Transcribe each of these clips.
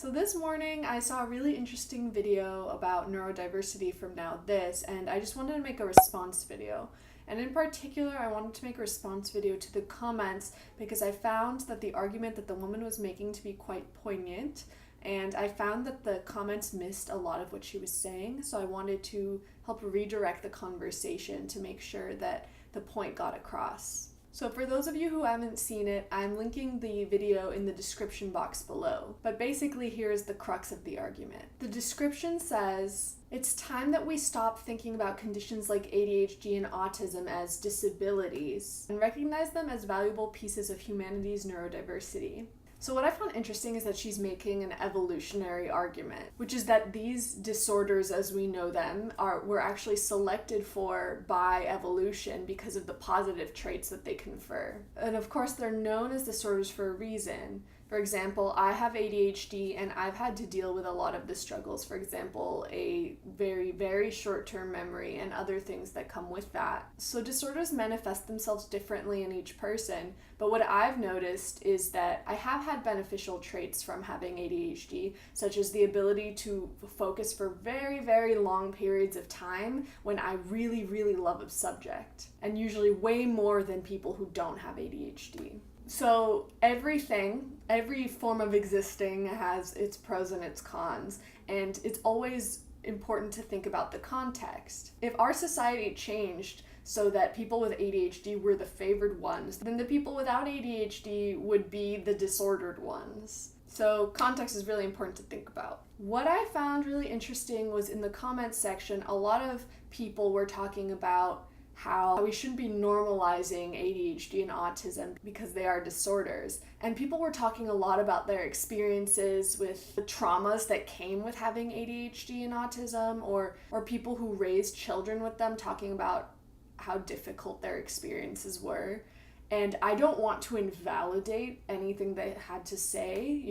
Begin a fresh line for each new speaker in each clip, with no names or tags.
So this morning I saw a really interesting video about neurodiversity from NowThis, and I just wanted to make a response video. And in particular, I wanted to make a response video to the comments because I found that the argument that the woman was making to be quite poignant, and I found that the comments missed a lot of what she was saying, so I wanted to help redirect the conversation to make sure that the point got across. So for those of you who haven't seen it, I'm linking the video in the description box below. But basically, here's the crux of the argument. The description says, "It's time that we stop thinking about conditions like ADHD and autism as disabilities and recognize them as valuable pieces of humanity's neurodiversity." So what I found interesting is that she's making an evolutionary argument, which is that these disorders as we know them were actually selected for by evolution because of the positive traits that they confer. And of course, they're known as disorders for a reason. For example, I have ADHD and I've had to deal with a lot of the struggles. For example, a very, very short-term memory and other things that come with that. So disorders manifest themselves differently in each person, but what I've noticed is that I have had beneficial traits from having ADHD, such as the ability to focus for very, very long periods of time when I really, really love a subject, and usually way more than people who don't have ADHD. So every form of existing has its pros and its cons, and it's always important to think about the context. If our society changed so that people with ADHD were the favored ones, then the people without ADHD would be the disordered ones. So context is really important to think about. What I found really interesting was in the comments section, a lot of people were talking about how we shouldn't be normalizing ADHD and autism because they are disorders. And people were talking a lot about their experiences with the traumas that came with having ADHD and autism, or people who raised children with them talking about how difficult their experiences were. And I don't want to invalidate anything they had to say,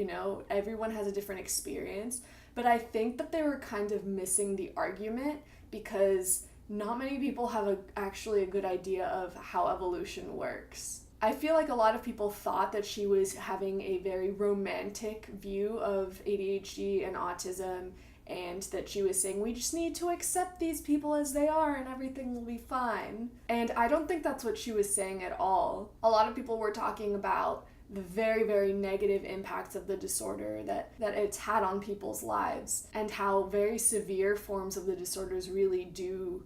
everyone has a different experience, but I think that they were kind of missing the argument because not many people have actually a good idea of how evolution works. I feel like a lot of people thought that she was having a very romantic view of ADHD and autism, and that she was saying we just need to accept these people as they are and everything will be fine. And I don't think that's what she was saying at all. A lot of people were talking about the very, very negative impacts of the disorder that it's had on people's lives, and how very severe forms of the disorders really do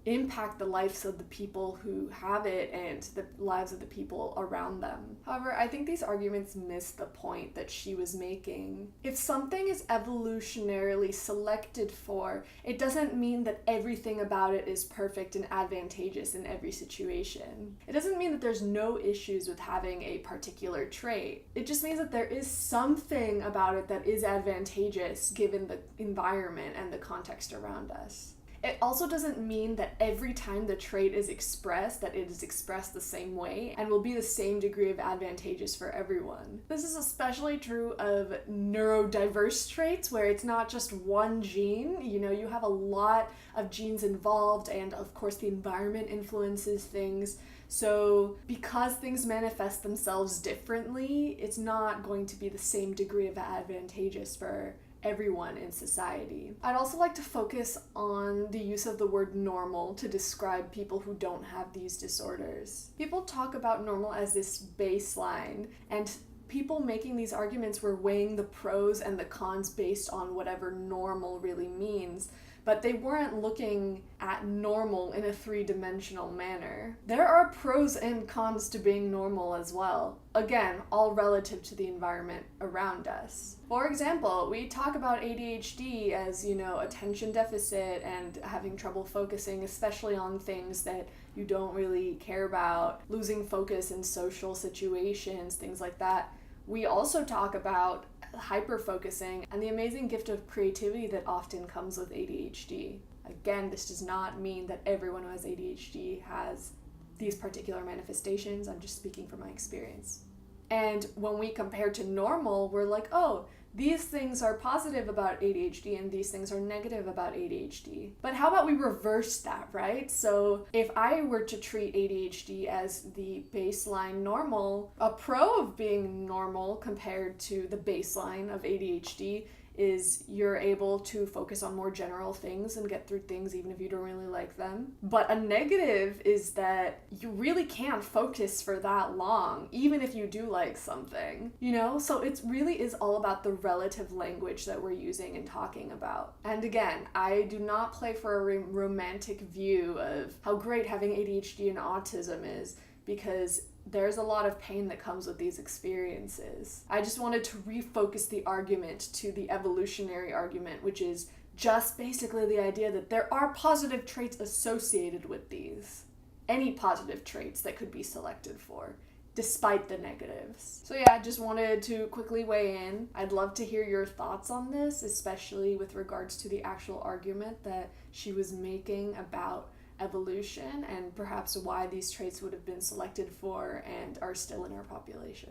impact the lives of the people who have it and the lives of the people around them. However, I think these arguments miss the point that she was making. If something is evolutionarily selected for, it doesn't mean that everything about it is perfect and advantageous in every situation. It doesn't mean that there's no issues with having a particular trait. It just means that there is something about it that is advantageous given the environment and the context around us. It also doesn't mean that every time the trait is expressed, that it is expressed the same way and will be the same degree of advantageous for everyone. This is especially true of neurodiverse traits, where it's not just one gene. You have a lot of genes involved, and of course the environment influences things. So because things manifest themselves differently, it's not going to be the same degree of advantageous for everyone in society. I'd also like to focus on the use of the word normal to describe people who don't have these disorders. People talk about normal as this baseline, and people making these arguments were weighing the pros and the cons based on whatever normal really means, but they weren't looking at normal in a three-dimensional manner. There are pros and cons to being normal as well. Again, all relative to the environment around us. For example, we talk about ADHD as, attention deficit and having trouble focusing, especially on things that you don't really care about, losing focus in social situations, things like that. We also talk about hyper-focusing and the amazing gift of creativity that often comes with ADHD. Again, this does not mean that everyone who has ADHD has these particular manifestations. I'm just speaking from my experience. And when we compare to normal, we're like, oh, these things are positive about ADHD and these things are negative about ADHD. But how about we reverse that, right? So if I were to treat ADHD as the baseline normal, a pro of being normal compared to the baseline of ADHD is you're able to focus on more general things and get through things even if you don't really like them. But a negative is that you really can't focus for that long, even if you do like something, you know? So it really is all about the relative language that we're using and talking about. And again, I do not play for a romantic view of how great having ADHD and autism is, because there's a lot of pain that comes with these experiences. I just wanted to refocus the argument to the evolutionary argument, which is just basically the idea that there are positive traits associated with these. Any positive traits that could be selected for, despite the negatives. So yeah, I just wanted to quickly weigh in. I'd love to hear your thoughts on this, especially with regards to the actual argument that she was making about evolution and perhaps why these traits would have been selected for and are still in our population.